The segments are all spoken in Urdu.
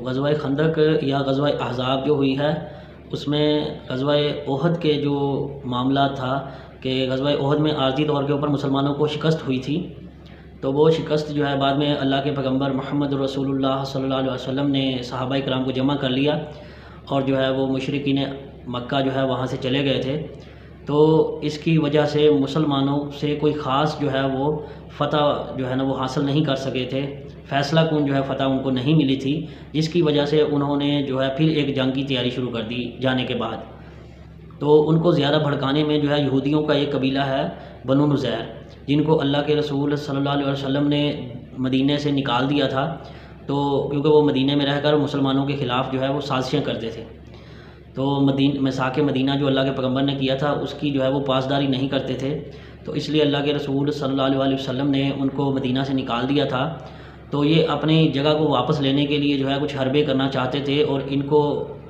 غزوہ خندق یا غزوہ احزاب جو ہوئی ہے اس میں غزوہ احد کے جو معاملات تھا کہ غزوہ احد میں عارضی طور کے اوپر مسلمانوں کو شکست ہوئی تھی، تو وہ شکست جو ہے بعد میں اللہ کے پیغمبر محمد رسول اللہ صلی اللہ علیہ وسلم نے صحابہ کرام کو جمع کر لیا اور جو ہے وہ مشرکین مکہ جو ہے وہاں سے چلے گئے تھے، تو اس کی وجہ سے مسلمانوں سے کوئی خاص جو ہے وہ فتح جو ہے نا وہ حاصل نہیں کر سکے تھے، فیصلہ کن جو ہے فتح ان کو نہیں ملی تھی، جس کی وجہ سے انہوں نے جو ہے پھر ایک جنگ کی تیاری شروع کر دی جانے کے بعد۔ تو ان کو زیادہ بھڑکانے میں جو ہے یہودیوں کا ایک قبیلہ ہے بنو نذیر، جن کو اللہ کے رسول صلی اللہ علیہ وسلم نے مدینے سے نکال دیا تھا، تو کیونکہ وہ مدینے میں رہ کر مسلمانوں کے خلاف جو ہے وہ سازشیں کرتے تھے، تو میثاق مدینہ جو اللہ کے پیغمبر نے کیا تھا اس کی جو ہے وہ پاسداری نہیں کرتے تھے، تو اس لیے اللہ کے رسول صلی اللہ علیہ وسلم نے ان کو مدینہ سے نکال دیا تھا۔ تو یہ اپنی جگہ کو واپس لینے کے لیے جو ہے کچھ حربے کرنا چاہتے تھے، اور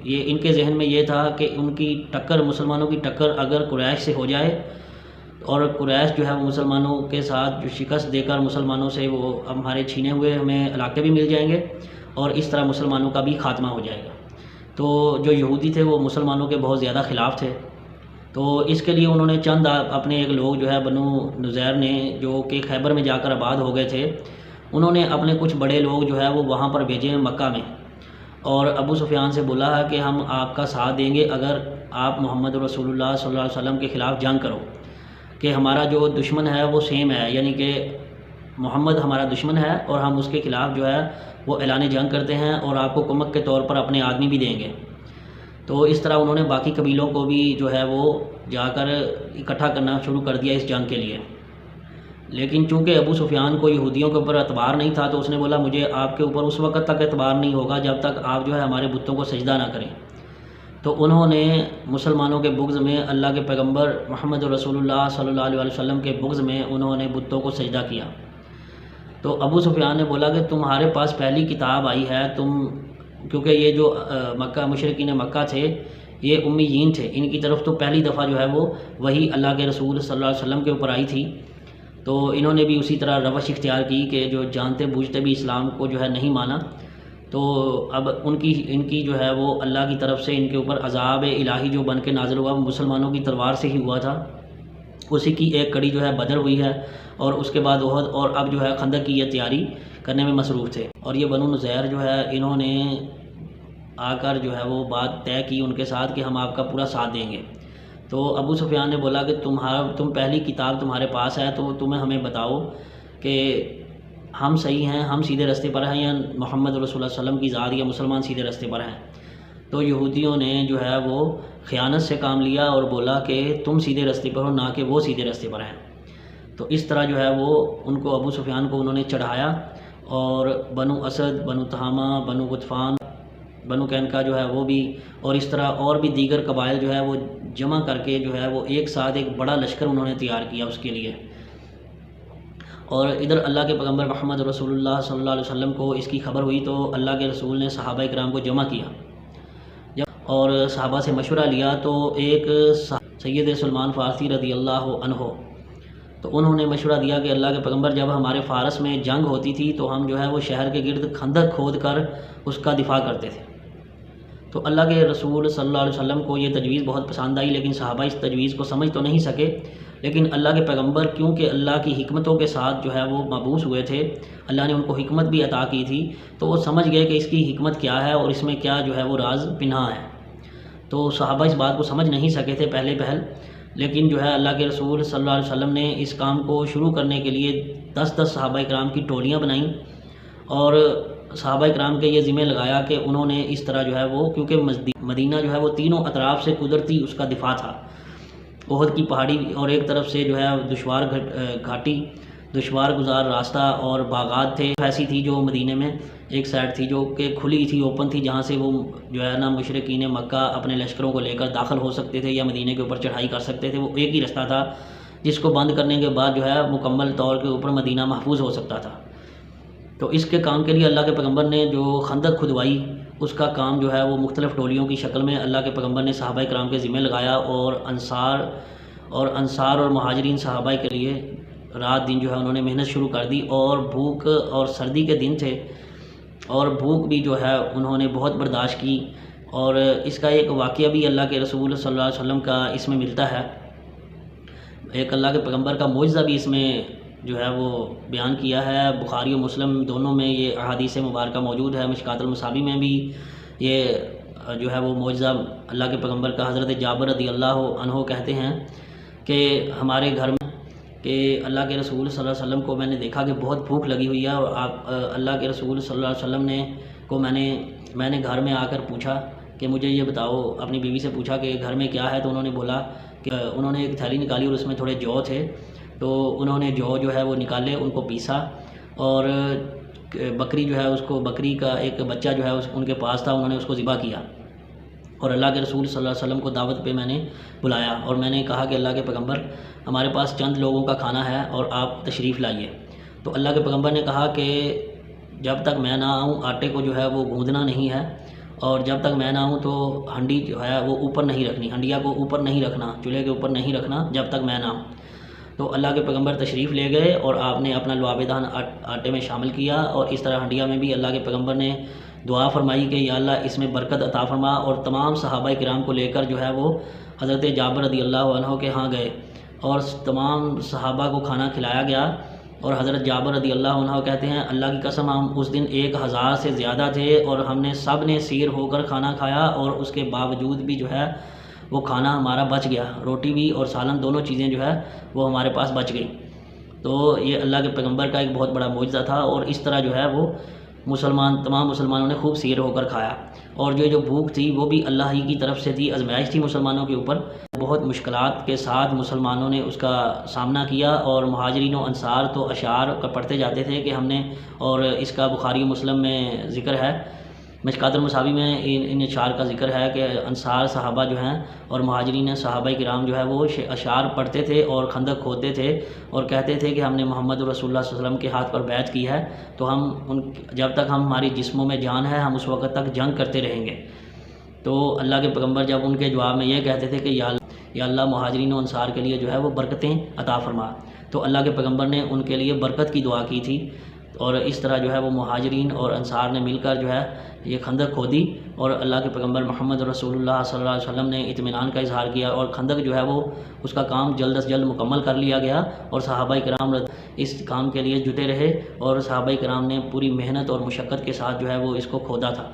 ان کے ذہن میں یہ تھا کہ ان کی ٹکر، مسلمانوں کی ٹکر اگر قریش سے ہو جائے اور قریش جو ہے وہ مسلمانوں کے ساتھ جو شکست دے کر مسلمانوں سے وہ ہمارے چھینے ہوئے ہمیں علاقے بھی مل جائیں گے اور اس طرح مسلمانوں کا بھی خاتمہ ہو جائے گا۔ تو جو یہودی تھے وہ مسلمانوں کے بہت زیادہ خلاف تھے، تو اس کے لیے انہوں نے چند اپنے ایک لوگ جو ہے بنو نذیر نے، جو کہ خیبر میں جا کر آباد ہو گئے تھے، انہوں نے اپنے کچھ بڑے لوگ جو ہے وہ وہاں پر بھیجے ہیں مکہ میں، اور ابو سفیان سے بولا ہے کہ ہم آپ کا ساتھ دیں گے اگر آپ محمد رسول اللہ صلی اللہ علیہ وسلم کے خلاف جنگ کرو، کہ ہمارا جو دشمن ہے وہ سیم ہے، یعنی کہ محمد ہمارا دشمن ہے اور ہم اس کے خلاف جو ہے وہ اعلان جنگ کرتے ہیں اور آپ کو کمک کے طور پر اپنے آدمی بھی دیں گے۔ تو اس طرح انہوں نے باقی قبیلوں کو بھی جو ہے وہ جا کر اکٹھا کرنا شروع کر دیا اس جنگ کے لیے، لیکن چونکہ ابو سفیان کو یہودیوں کے اوپر اعتبار نہیں تھا، تو اس نے بولا مجھے آپ کے اوپر اس وقت تک اعتبار نہیں ہوگا جب تک آپ جو ہے ہمارے بتوں کو سجدہ نہ کریں۔ تو انہوں نے مسلمانوں کے بغض میں، اللہ کے پیغمبر محمد رسول اللہ صلی اللہ علیہ وسلم کے بغض میں انہوں نے بتوں کو سجدہ کیا۔ تو ابو سفیان نے بولا کہ تمہارے پاس پہلی کتاب آئی ہے، کیونکہ یہ جو مشرکین مکہ تھے یہ امیین تھے، ان کی طرف تو پہلی دفعہ جو ہے وہ وہی اللہ کے رسول صلی اللہ علیہ وسلم کے اوپر آئی تھی، تو انہوں نے بھی اسی طرح روش اختیار کی کہ جو جانتے بوجھتے بھی اسلام کو جو ہے نہیں مانا، تو اب ان کی جو ہے وہ اللہ کی طرف سے ان کے اوپر عذاب الہی جو بن کے نازل ہوا مسلمانوں کی تلوار سے ہی ہوا تھا، اسی کی ایک کڑی جو ہے بدر ہوئی ہے، اور اس کے بعد احد، اور اب جو ہے خندق کی یہ تیاری کرنے میں مصروف تھے۔ اور یہ بنو نذیر جو ہے انہوں نے آ کر جو ہے وہ بات طے کی ان کے ساتھ کہ ہم آپ کا پورا ساتھ دیں گے۔ تو ابو سفیان نے بولا کہ تم پہلی کتاب تمہارے پاس ہے، تو تمہیں ہمیں بتاؤ کہ ہم صحیح ہیں، ہم سیدھے راستے پر ہیں، یا محمد رسول اللہ صلی اللہ علیہ وسلم کی ذات یا مسلمان سیدھے راستے پر ہیں۔ تو یہودیوں نے جو ہے وہ خیانت سے کام لیا اور بولا کہ تم سیدھے راستے پر ہو، نہ کہ وہ سیدھے راستے پر ہیں۔ تو اس طرح جو ہے وہ ان کو ابو سفیان کو انہوں نے چڑھایا، اور بنو اسد، بنو تہامہ، بنو غطفان، بنو قینقاع جو ہے وہ بھی، اور اس طرح اور بھی دیگر قبائل جو ہے وہ جمع کر کے جو ہے وہ ایک ساتھ ایک بڑا لشکر انہوں نے تیار کیا اس کے لیے۔ اور ادھر اللہ کے پیغمبر محمد رسول اللہ صلی اللہ علیہ وسلم کو اس کی خبر ہوئی، تو اللہ کے رسول نے صحابہ کرام کو جمع کیا اور صحابہ سے مشورہ لیا، تو ایک سید سلمان فارسی رضی اللہ عنہ، تو انہوں نے مشورہ دیا کہ اللہ کے پیغمبر جب ہمارے فارس میں جنگ ہوتی تھی تو ہم جو ہے وہ شہر کے گرد خندق کھود کر اس کا دفاع کرتے تھے۔ تو اللہ کے رسول صلی اللہ علیہ وسلم کو یہ تجویز بہت پسند آئی، لیکن صحابہ اس تجویز کو سمجھ تو نہیں سکے، لیکن اللہ کے پیغمبر کیونکہ اللہ کی حکمتوں کے ساتھ جو ہے وہ مبعوث ہوئے تھے، اللہ نے ان کو حکمت بھی عطا کی تھی، تو وہ سمجھ گئے کہ اس کی حکمت کیا ہے اور اس میں کیا جو ہے وہ راز پنہاں ہے۔ تو صحابہ اس بات کو سمجھ نہیں سکے تھے پہلے لیکن جو ہے اللہ کے رسول صلی اللہ علیہ وسلم نے اس کام کو شروع کرنے کے لیے 10 صحابہ کرام کی ٹولیاں بنائیں، اور صحابہ کرام کے یہ ذمہ لگایا کہ انہوں نے اس طرح جو ہے وہ، کیونکہ مدینہ جو ہے وہ تینوں اطراف سے قدرتی اس کا دفاع تھا، احد کی پہاڑی اور ایک طرف سے جو ہے دشوار گھاٹی، دشوار گزار راستہ اور باغات تھے، ایسی تھی جو مدینے میں ایک سائڈ تھی جو کہ کھلی تھی، اوپن تھی، جہاں سے وہ جو ہے نا مشرکین مکہ اپنے لشکروں کو لے کر داخل ہو سکتے تھے یا مدینے کے اوپر چڑھائی کر سکتے تھے۔ وہ ایک ہی رستہ تھا جس کو بند کرنے کے بعد جو ہے مکمل طور کے اوپر مدینہ محفوظ ہو سکتا تھا۔ تو اس کے کام کے لیے اللہ کے پیغمبر نے جو خندق کھدوائی، اس کا کام جو ہے وہ مختلف ٹولیوں کی شکل میں اللہ کے پیغمبر نے صحابہ کرام کے ذمہ لگایا، اور انصار اور مہاجرین صحابہ کے لیے رات دن جو ہے انہوں نے محنت شروع کر دی، اور بھوک اور سردی کے دن تھے، اور بھوک بھی جو ہے انہوں نے بہت برداشت کی، اور اس کا ایک واقعہ بھی اللہ کے رسول صلی اللہ علیہ وسلم کا اس میں ملتا ہے، ایک اللہ کے پیغمبر کا معجزہ بھی اس میں جو ہے وہ بیان کیا ہے۔ بخاری و مسلم دونوں میں یہ احادیث مبارکہ موجود ہے، مشکوٰۃ المصابیح میں بھی یہ جو ہے وہ معجزہ اللہ کے پیغمبر کا حضرت جابر رضی اللہ عنہ کہتے ہیں کہ ہمارے گھر میں کہ اللہ کے رسول صلی اللہ علیہ وسلم کو میں نے دیکھا کہ بہت بھوک لگی ہوئی ہے، اور اللہ کے رسول صلی اللہ علیہ وسلم میں نے گھر میں آ کر پوچھا کہ مجھے یہ بتاؤ، اپنی بیوی سے پوچھا کہ گھر میں کیا ہے، تو انہوں نے بولا کہ انہوں نے ایک تھیلی نکالی اور اس میں تھوڑے جو تھے، تو انہوں نے جو ہے وہ نکالے، ان کو پیسا، اور بکری جو ہے اس کو، بکری کا ایک بچہ جو ہے ان کے پاس تھا، انہوں نے اس کو ذبح کیا، اور اللہ کے رسول صلی اللہ علیہ وسلم کو دعوت پہ میں نے بلایا، اور میں نے کہا کہ اللہ کے پیغمبر ہمارے پاس چند لوگوں کا کھانا ہے اور آپ تشریف لائیے۔ تو اللہ کے پیغمبر نے کہا کہ جب تک میں نہ آؤں آٹے کو جو ہے وہ گوندنا نہیں ہے، اور جب تک میں نہ آؤں تو ہنڈی جو ہے وہ اوپر نہیں رکھنی، ہنڈیا کو اوپر نہیں رکھنا، چولہے کے اوپر نہیں رکھنا جب تک میں نہ آؤں۔ تو اللہ کے پیغمبر تشریف لے گئے اور آپ نے اپنا لعاب دہن آٹے میں شامل کیا، اور اس طرح ہنڈیا میں بھی اللہ کے پیغمبر نے دعا فرمائی کہ یا اللہ اس میں برکت عطا فرما، اور تمام صحابہ کرام کو لے کر جو ہے وہ حضرت جابر رضی اللہ عنہ کے ہاں گئے، اور تمام صحابہ کو کھانا کھلایا گیا، اور حضرت جابر رضی اللہ عنہ کہتے ہیں اللہ کی قسم ہم اس دن 1000 سے زیادہ تھے، اور ہم نے سب نے سیر ہو کر کھانا کھایا، اور اس کے باوجود بھی جو ہے وہ کھانا ہمارا بچ گیا، روٹی بھی اور سالن دونوں چیزیں جو ہے وہ ہمارے پاس بچ گئی۔ تو یہ اللہ کے پیغمبر کا ایک بہت بڑا معجزہ تھا، اور اس طرح جو ہے وہ تمام مسلمانوں نے خوب سیر ہو کر کھایا، اور جو بھوک تھی وہ بھی اللہ ہی کی طرف سے تھی، آزمائش تھی مسلمانوں کے اوپر، بہت مشکلات کے ساتھ مسلمانوں نے اس کا سامنا کیا، اور مہاجرین و انصار تو اشعار پڑھتے جاتے تھے کہ ہم نے، اور اس کا بخاری و مسلم میں ذکر ہے، مشکوٰۃ المصابیح میں ان اشعار کا ذکر ہے کہ انصار صحابہ جو ہیں اور مہاجرین صحابہ کرام جو ہے وہ اشعار پڑھتے تھے اور خندق کھودتے تھے، اور کہتے تھے کہ ہم نے محمد رسول اللہ صلی اللہ علیہ وسلم کے ہاتھ پر بیعت کی ہے، تو ہم جب تک ہماری جسموں میں جان ہے ہم اس وقت تک جنگ کرتے رہیں گے۔ تو اللہ کے پیغمبر جب ان کے جواب میں یہ کہتے تھے کہ یا اللہ مہاجرین و انصار کے لیے جو ہے وہ برکتیں عطا فرما، تو اللہ کے پیغمبر نے ان کے لیے برکت کی دعا کی تھی، اور اس طرح جو ہے وہ مہاجرین اور انصار نے مل کر جو ہے یہ خندق کھودی، اور اللہ کے پیغمبر محمد رسول اللہ صلی اللہ علیہ وسلم نے اطمینان کا اظہار کیا، اور خندق جو ہے وہ اس کا کام جلد از جلد مکمل کر لیا گیا، اور صحابہ کرام اس کام کے لیے جٹے رہے، اور صحابہ کرام نے پوری محنت اور مشقت کے ساتھ جو ہے وہ اس کو کھودا تھا۔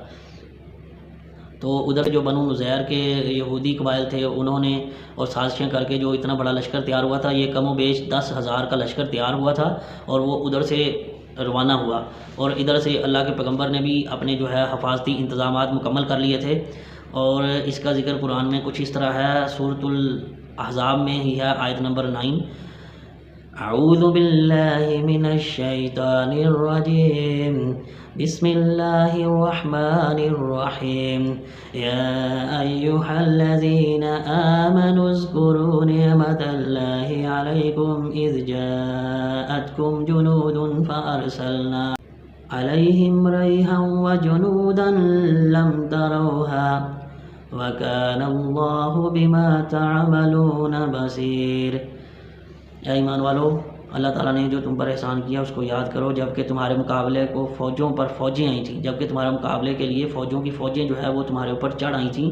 تو ادھر جو بنو نذیر کے یہودی قبائل تھے انہوں نے اور سازشیں کر کے جو اتنا بڑا لشکر تیار ہوا تھا، یہ کم و بیش 10,000 کا لشکر تیار ہوا تھا، اور وہ ادھر سے روانہ ہوا، اور ادھر سے اللہ کے پیغمبر نے بھی اپنے جو ہے حفاظتی انتظامات مکمل کر لیے تھے، اور اس کا ذکر قرآن میں کچھ اس طرح ہے، سورۃ الاحزاب میں ہی ہے، آیت نمبر 9، اعوذ باللہ من الشیطان الرجیم بسم اللہ الرحمن الرحیم یا ایہا الذین آمنوا اذکروا نعمت اللہ علیکم اذ جاءتکم جنود فارسلنا علیہم ریحا وجنودا لم تروها وکان اللہ بما تعملون بصیر۔ اے ایمان والو، اللہ تعالیٰ نے جو تم پر احسان کیا اس کو یاد کرو، جبکہ تمہارے مقابلے کو فوجوں پر فوجیں آئی تھیں، جبکہ تمہارے مقابلے کے لیے فوجوں کی فوجیں جو ہے وہ تمہارے اوپر چڑھ آئی تھیں،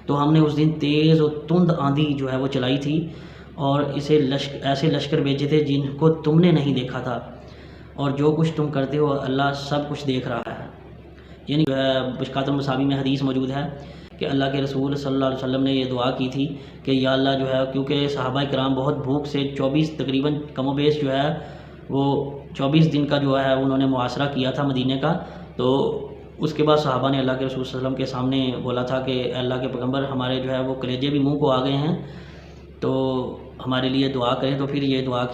تو ہم نے اس دن تیز اور تند آندھی جو ہے وہ چلائی تھی، اور ایسے لشکر بھیجے تھے جن کو تم نے نہیں دیکھا تھا، اور جو کچھ تم کرتے ہو اللہ سب کچھ دیکھ رہا ہے۔ یعنی جو ہے مشکوٰۃ المصابیح میں حدیث موجود ہے کہ اللہ کے رسول صلی اللہ علیہ وسلم نے یہ دعا کی تھی کہ یا اللہ جو ہے، کیونکہ صحابہ کرام بہت بھوک سے 24 تقریباً کم و بیش جو ہے وہ 24 دن کا جو ہے انہوں نے محاصرہ کیا تھا مدینے کا، تو اس کے بعد صحابہ نے اللہ کے رسول صلی اللہ علیہ وسلم کے سامنے بولا تھا کہ اے اللہ کے پیغمبر ہمارے جو ہے وہ کلیجے بھی منہ کو آ گئے ہیں، تو ہمارے لیے دعا کریں، تو پھر یہ دعا کی